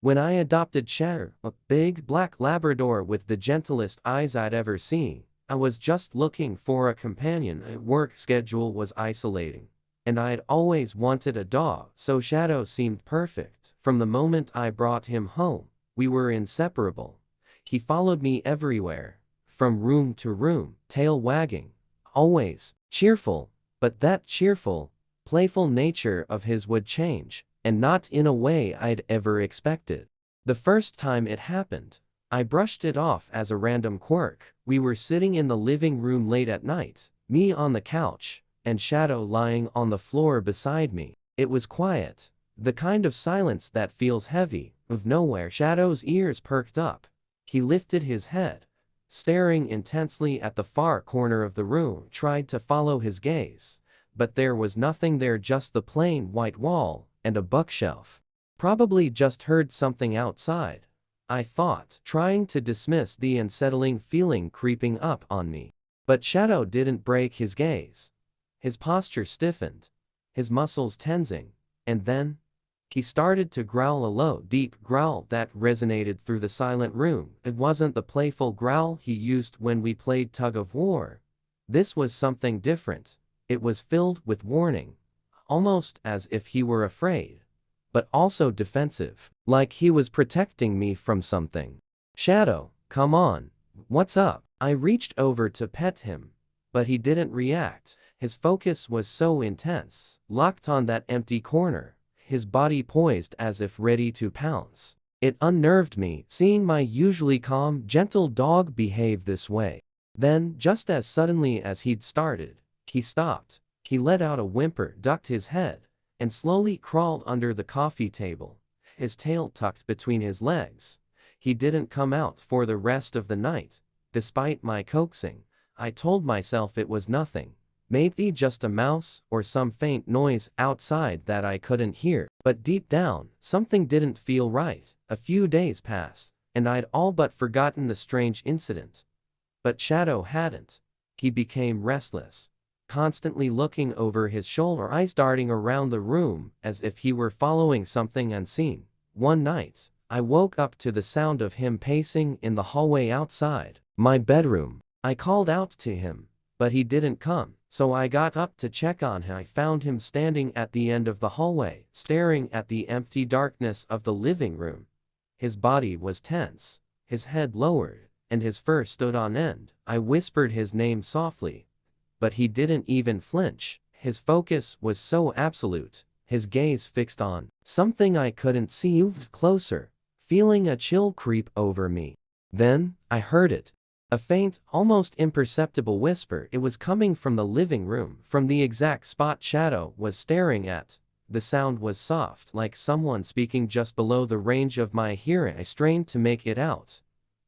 When I adopted Shadow, a big black Labrador with the gentlest eyes I'd ever seen, I was just looking for a companion. My work schedule was isolating, and I'd always wanted a dog, so Shadow seemed perfect. From the moment I brought him home, we were inseparable. He followed me everywhere, from room to room, tail wagging, always cheerful, but that cheerful, playful nature of his would change, and not in a way I'd ever expected. The first time it happened, I brushed it off as a random quirk. We were sitting in the living room late at night, me on the couch, and Shadow lying on the floor beside me. It was quiet, the kind of silence that feels heavy. Of nowhere, Shadow's ears perked up. He lifted his head, staring intensely at the far corner of the room, tried to follow his gaze, but there was nothing there, just the plain white wall and a bookshelf. Probably just heard something outside, I thought, trying to dismiss the unsettling feeling creeping up on me. But Shadow didn't break his gaze. His posture stiffened, his muscles tensing, and then he started to growl, a low, deep growl that resonated through the silent room. It wasn't the playful growl he used when we played tug of war. This was something different. It was filled with warning, almost as if he were afraid, but also defensive, like he was protecting me from something. "Shadow, come on, what's up?" I reached over to pet him, but he didn't react. His focus was so intense, locked on that empty corner, his body poised as if ready to pounce. It unnerved me, seeing my usually calm, gentle dog behave this way. Then, just as suddenly as he'd started, he stopped. He let out a whimper, ducked his head, and slowly crawled under the coffee table, his tail tucked between his legs. He didn't come out for the rest of the night. Despite my coaxing, I told myself it was nothing. Maybe just a mouse or some faint noise outside that I couldn't hear. But deep down, something didn't feel right. A few days passed, and I'd all but forgotten the strange incident. But Shadow hadn't. He became restless, constantly looking over his shoulder, eyes darting around the room as if he were following something unseen. One night, I woke up to the sound of him pacing in the hallway outside my bedroom. I called out to him, but he didn't come. So I got up to check on him. I found him standing at the end of the hallway, staring at the empty darkness of the living room. His body was tense, his head lowered, and his fur stood on end. I whispered his name softly, but he didn't even flinch. His focus was so absolute, his gaze fixed on something I couldn't see. I moved closer, feeling a chill creep over me. Then, I heard it. A faint, almost imperceptible whisper. It was coming from the living room, from the exact spot Shadow was staring at. The sound was soft, like someone speaking just below the range of my hearing. I strained to make it out,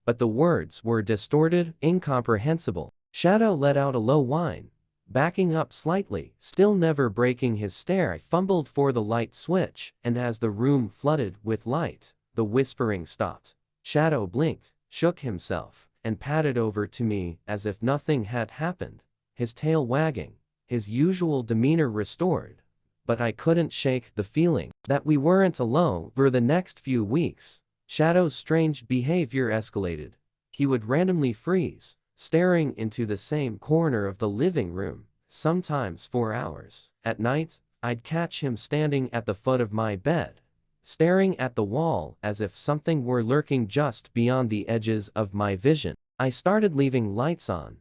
but the words were distorted, incomprehensible. Shadow let out a low whine, backing up slightly, still never breaking his stare. I fumbled for the light switch, and as the room flooded with light, the whispering stopped. Shadow blinked, shook himself, and padded over to me as if nothing had happened, his tail wagging, his usual demeanor restored. But I couldn't shake the feeling that we weren't alone. For the next few weeks, Shadow's strange behavior escalated. He would randomly freeze, staring into the same corner of the living room, sometimes for hours. At night, I'd catch him standing at the foot of my bed, staring at the wall as if something were lurking just beyond the edges of my vision. I started leaving lights on,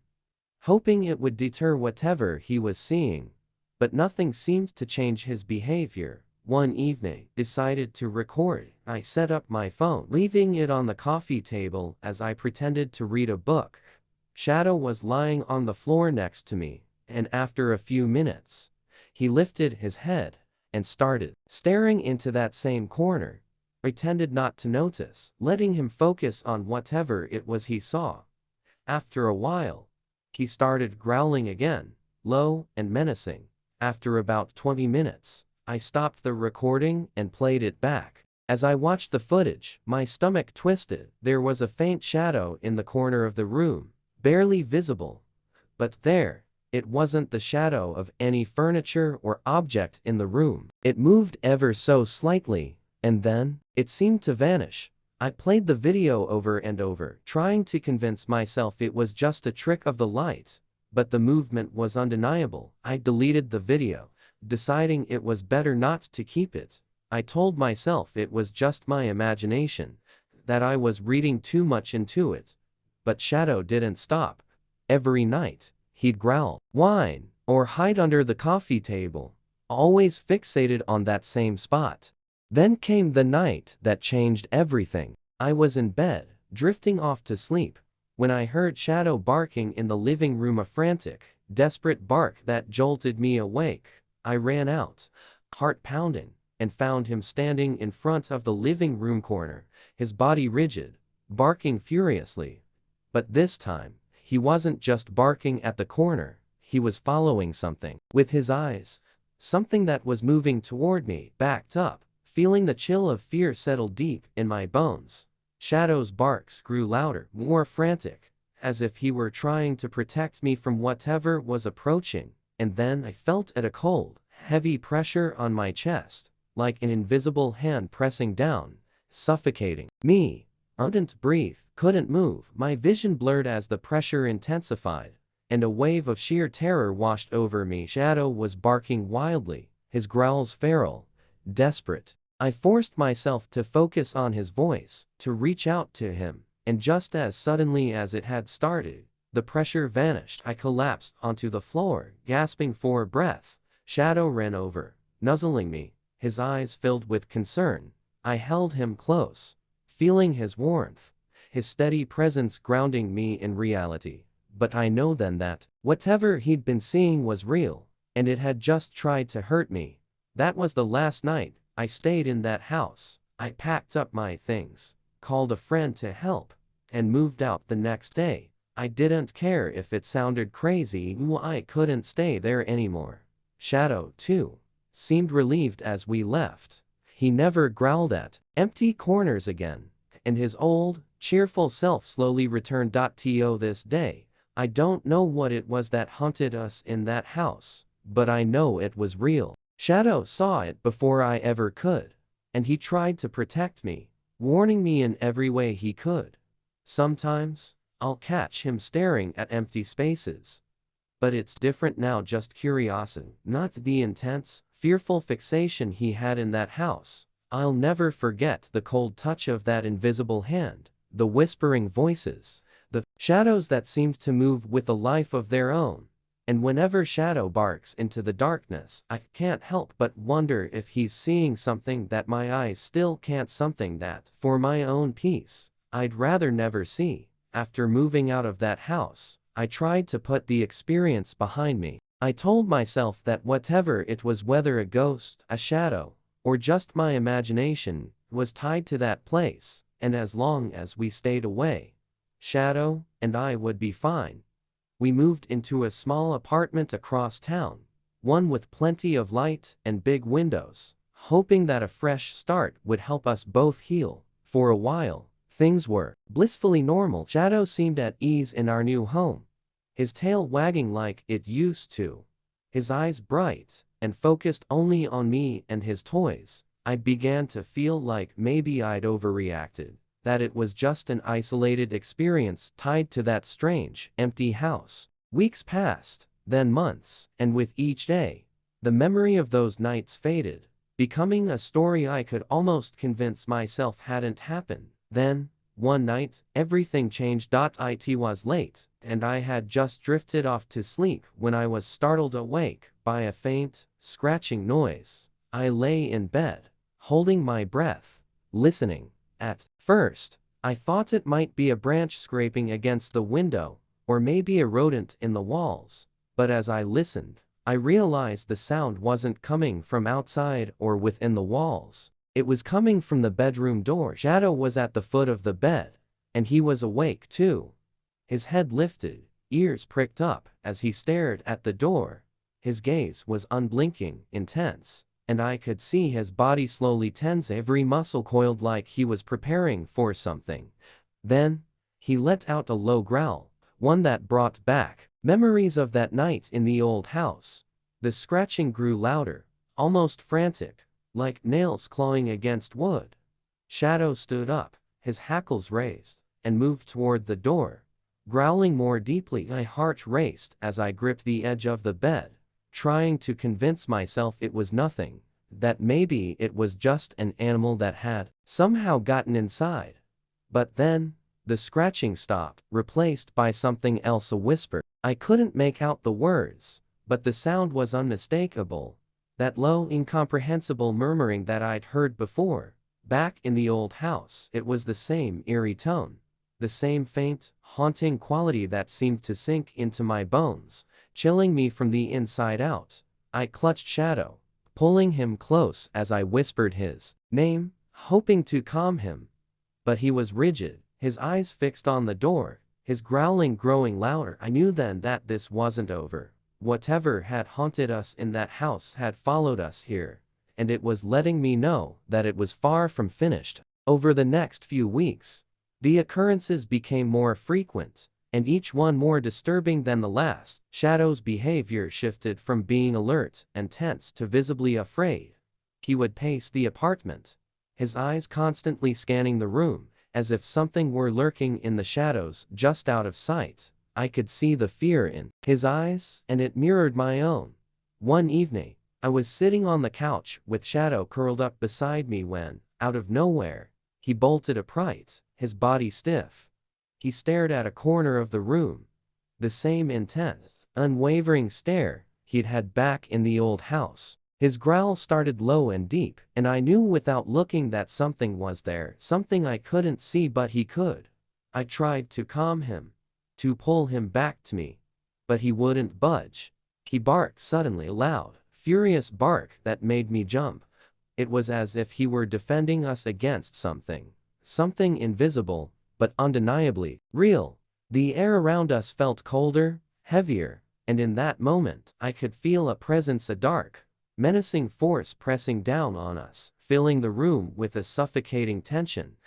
hoping it would deter whatever he was seeing, but nothing seemed to change his behavior. One evening, decided to record. I set up my phone, leaving it on the coffee table as I pretended to read a book. Shadow was lying on the floor next to me, and after a few minutes, he lifted his head and started staring into that same corner. Pretended not to notice, letting him focus on whatever it was he saw. After a while, he started growling again, low and menacing. After about 20 minutes, I stopped the recording and played it back. As I watched the footage, my stomach twisted. There was a faint shadow in the corner of the room, barely visible, but there. It wasn't the shadow of any furniture or object in the room. It moved ever so slightly, And then, it seemed to vanish. I played the video over and over, trying to convince myself it was just a trick of the light. But the movement was undeniable. I deleted the video, deciding it was better not to keep it. I told myself it was just my imagination, that I was reading too much into it. But Shadow didn't stop. Every night, he'd growl, whine, or hide under the coffee table, always fixated on that same spot. Then came the night that changed everything. I was in bed, drifting off to sleep, when I heard Shadow barking in the living room, a frantic, desperate bark that jolted me awake. I ran out, heart pounding, and found him standing in front of the living room corner, his body rigid, barking furiously. But this time, he wasn't just barking at the corner, he was following something with his eyes. Something that was moving toward me. Backed up, feeling the chill of fear settle deep in my bones. Shadow's barks grew louder, more frantic, as if he were trying to protect me from whatever was approaching. And then I felt a cold, heavy pressure on my chest, like an invisible hand pressing down, suffocating me. Couldn't breathe, couldn't move. My vision blurred as the pressure intensified, and a wave of sheer terror washed over me. Shadow was barking wildly, his growls feral, desperate. I forced myself to focus on his voice, to reach out to him, and just as suddenly as it had started, the pressure vanished. I collapsed onto the floor, gasping for breath. Shadow ran over, nuzzling me, his eyes filled with concern. I held him close, feeling his warmth, his steady presence grounding me in reality. But I know then that whatever he'd been seeing was real, and it had just tried to hurt me. That was the last night I stayed in that house. I packed up my things, called a friend to help, and moved out the next day. I didn't care if it sounded crazy. I couldn't stay there anymore. Shadow, too, seemed relieved as we left. He never growled at empty corners again, and his old, cheerful self slowly returned. To this day, I don't know what it was that haunted us in that house, but I know it was real. Shadow saw it before I ever could, and he tried to protect me, warning me in every way he could. Sometimes, I'll catch him staring at empty spaces. But it's different now, just curiosity, not the intense, fearful fixation he had in that house. I'll never forget the cold touch of that invisible hand, the whispering voices, the shadows that seemed to move with a life of their own. And whenever Shadow barks into the darkness, I can't help but wonder if he's seeing something that my eyes still can't, something that, for my own peace, I'd rather never see. After moving out of that house, I tried to put the experience behind me. I told myself that whatever it was, whether a ghost, a shadow, or just my imagination, was tied to that place, and as long as we stayed away, Shadow and I would be fine. We moved into a small apartment across town, one with plenty of light and big windows, hoping that a fresh start would help us both heal. For a while, things were blissfully normal. Shadow seemed at ease in our new home, his tail wagging like it used to, his eyes bright and focused only on me and his toys. I began to feel like maybe I'd overreacted, that it was just an isolated experience tied to that strange, empty house. Weeks passed, then months, and with each day, the memory of those nights faded, becoming a story I could almost convince myself hadn't happened. Then, one night, everything changed. It was late, and I had just drifted off to sleep when I was startled awake by a faint, scratching noise. I lay in bed, holding my breath, listening. At first, I thought it might be a branch scraping against the window, or maybe a rodent in the walls. But as I listened, I realized the sound wasn't coming from outside or within the walls. It was coming from the bedroom door. Shadow was at the foot of the bed, and he was awake too. His head lifted, ears pricked up as he stared at the door. His gaze was unblinking, intense, and I could see his body slowly tense, every muscle coiled like he was preparing for something. Then, he let out a low growl, one that brought back memories of that night in the old house. The scratching grew louder, almost frantic, like nails clawing against wood. Shadow stood up, his hackles raised, and moved toward the door. Growling more deeply, my heart raced as I gripped the edge of the bed, trying to convince myself it was nothing, that maybe it was just an animal that had somehow gotten inside. But then, the scratching stopped, replaced by something else, a whisper. I couldn't make out the words, but the sound was unmistakable. That low, incomprehensible murmuring that I'd heard before. Back in the old house, it was the same eerie tone. The same faint, haunting quality that seemed to sink into my bones, chilling me from the inside out. I clutched Shadow, pulling him close as I whispered his name, hoping to calm him. But he was rigid, his eyes fixed on the door, his growling growing louder. I knew then that this wasn't over. Whatever had haunted us in that house had followed us here, and it was letting me know that it was far from finished. Over the next few weeks, the occurrences became more frequent, and each one more disturbing than the last. Shadow's behavior shifted from being alert and tense to visibly afraid. He would pace the apartment, his eyes constantly scanning the room, as if something were lurking in the shadows just out of sight. I could see the fear in his eyes, and it mirrored my own. One evening, I was sitting on the couch with Shadow curled up beside me when, out of nowhere, he bolted upright, his body stiff. He stared at a corner of the room, the same intense, unwavering stare he'd had back in the old house. His growl started low and deep, and I knew without looking that something was there, something I couldn't see but he could. I tried to calm him, to pull him back to me, but he wouldn't budge. He barked suddenly, a loud, furious bark that made me jump. It was as if he were defending us against something invisible, but undeniably real. The air around us felt colder, heavier, and in that moment, I could feel a presence, a dark, menacing force pressing down on us, filling the room with a suffocating tension.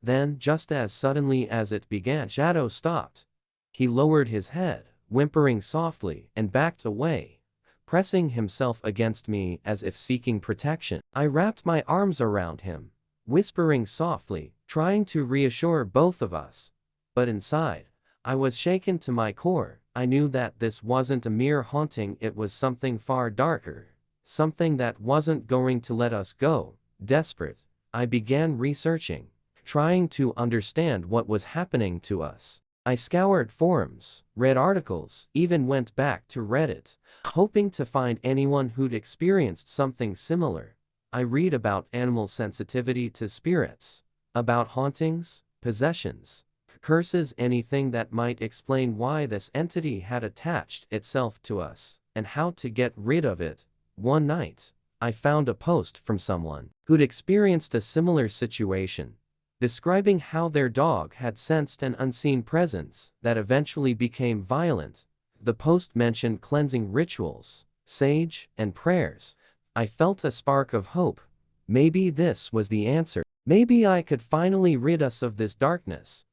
Then, just as suddenly as it began, Shadow stopped. He lowered his head, whimpering softly, and backed away, pressing himself against me as if seeking protection. I wrapped my arms around him, whispering softly, trying to reassure both of us. But inside, I was shaken to my core. I knew that this wasn't a mere haunting, it was something far darker. Something that wasn't going to let us go. Desperate, I began researching, trying to understand what was happening to us. I scoured forums, read articles, even went back to Reddit, hoping to find anyone who'd experienced something similar. I read about animal sensitivity to spirits, about hauntings, possessions, curses, anything that might explain why this entity had attached itself to us, and how to get rid of it. One night, I found a post from someone who'd experienced a similar situation, describing how their dog had sensed an unseen presence that eventually became violent. The post mentioned cleansing rituals, sage, and prayers. I felt a spark of hope. Maybe this was the answer. Maybe I could finally rid us of this darkness.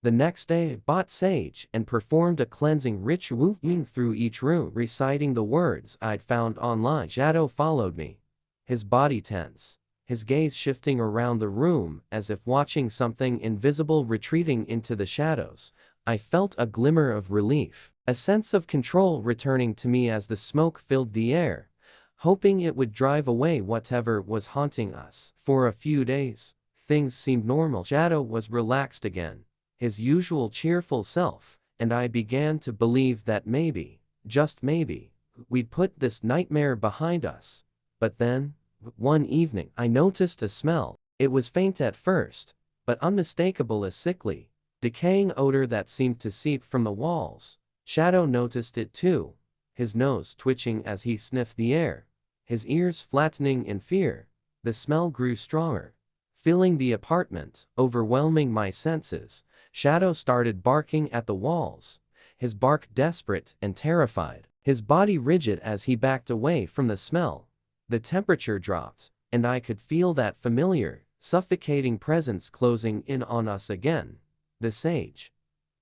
The next day I bought sage and performed a cleansing ritual, moving through each room, reciting the words I'd found online. Shadow followed me, his body tense, his gaze shifting around the room as if watching something invisible retreating into the shadows. I felt a glimmer of relief, a sense of control returning to me as the smoke filled the air, hoping it would drive away whatever was haunting us. For a few days, things seemed normal. Shadow was relaxed again, his usual cheerful self, and I began to believe that maybe, just maybe, we'd put this nightmare behind us. But then, one evening, I noticed a smell. It was faint at first, but unmistakable, a sickly, decaying odor that seemed to seep from the walls. Shadow noticed it too, his nose twitching as he sniffed the air, his ears flattening in fear. The smell grew stronger, filling the apartment, overwhelming my senses. Shadow started barking at the walls, his bark desperate and terrified, his body rigid as he backed away from the smell. The temperature dropped, and I could feel that familiar, suffocating presence closing in on us again. The sage.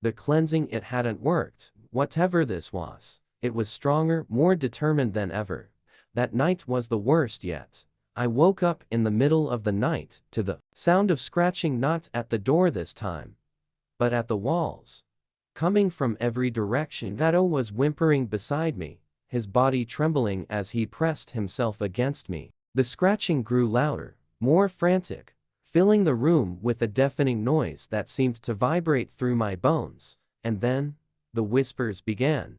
The cleansing, it hadn't worked. Whatever this was, it was stronger, more determined than ever. That night was the worst yet. I woke up in the middle of the night to the sound of scratching not at the door this time, but at the walls. Coming from every direction, Shadow was whimpering beside me, his body trembling as he pressed himself against me. The scratching grew louder, more frantic, filling the room with a deafening noise that seemed to vibrate through my bones. And then, the whispers began.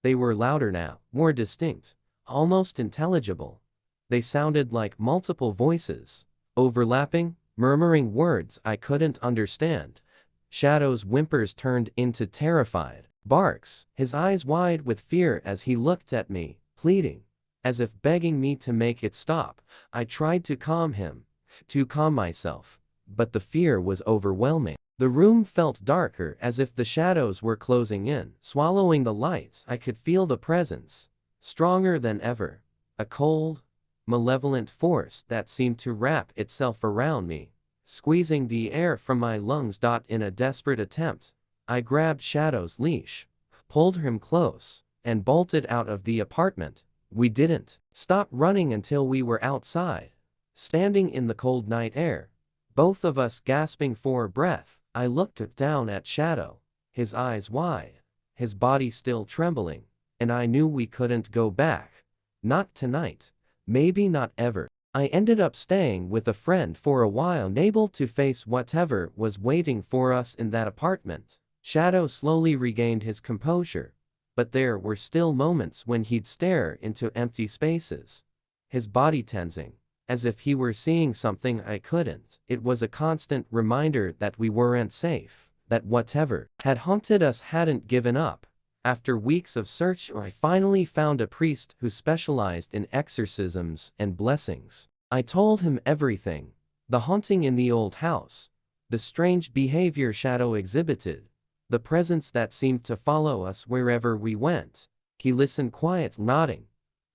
They were louder now, more distinct, almost intelligible. They sounded like multiple voices, overlapping, murmuring words I couldn't understand. Shadow's whimpers turned into terrified barks, his eyes wide with fear as he looked at me, pleading, as if begging me to make it stop. I tried to calm him, to calm myself, but the fear was overwhelming. The room felt darker, as if the shadows were closing in, swallowing the lights. I could feel the presence, stronger than ever, a cold, malevolent force that seemed to wrap itself around me, squeezing the air from my lungs. In a desperate attempt, I grabbed Shadow's leash, pulled him close, and bolted out of the apartment. We didn't stop running until we were outside, standing in the cold night air, both of us gasping for breath. I looked down at Shadow, his eyes wide, his body still trembling, and I knew we couldn't go back. Not tonight, maybe not ever. I ended up staying with a friend for a while, unable to face whatever was waiting for us in that apartment. Shadow slowly regained his composure, but there were still moments when he'd stare into empty spaces, his body tensing, as if he were seeing something I couldn't. It was a constant reminder that we weren't safe, that whatever had haunted us hadn't given up. After weeks of search, I finally found a priest who specialized in exorcisms and blessings. I told him everything: the haunting in the old house, the strange behavior Shadow exhibited, the presence that seemed to follow us wherever we went. He listened, quiet, nodding,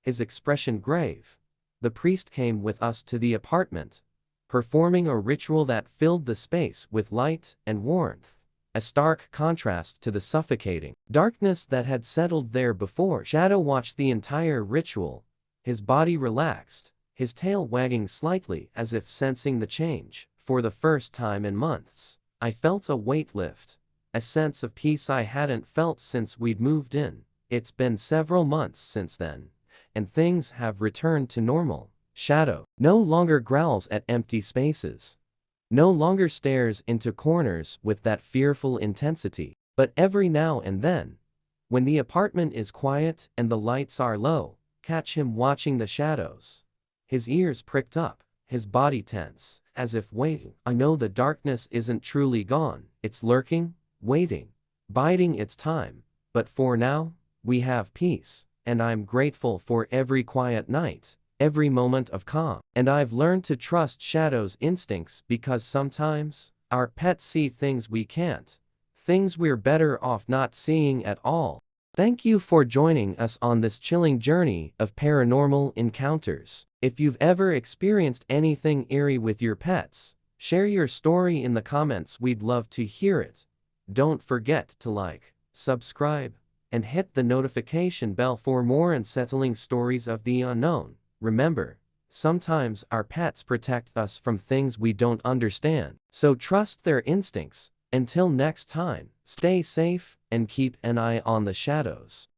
his expression grave. The priest came with us to the apartment, performing a ritual that filled the space with light and warmth, a stark contrast to the suffocating darkness that had settled there before. Shadow watched the entire ritual, his body relaxed, his tail wagging slightly as if sensing the change. For the first time in months, I felt a weight lift, a sense of peace I hadn't felt since we'd moved in. It's been several months since then, and things have returned to normal. Shadow no longer growls at empty spaces, no longer stares into corners with that fearful intensity. But every now and then, when the apartment is quiet and the lights are low, catch him watching the shadows. His ears pricked up, his body tense, as if waiting. I know the darkness isn't truly gone. It's lurking, waiting, biding its time. But for now, we have peace, and I'm grateful for every quiet night, every moment of calm. And I've learned to trust Shadow's instincts, because sometimes our pets see things we can't, things we're better off not seeing at all. Thank you for joining us on this chilling journey of paranormal encounters. If you've ever experienced anything eerie with your pets, share your story in the comments. We'd love to hear it. Don't forget to like, subscribe, and hit the notification bell for more unsettling stories of the unknown. Remember, sometimes our pets protect us from things we don't understand, so trust their instincts. Until next time, stay safe and keep an eye on the shadows.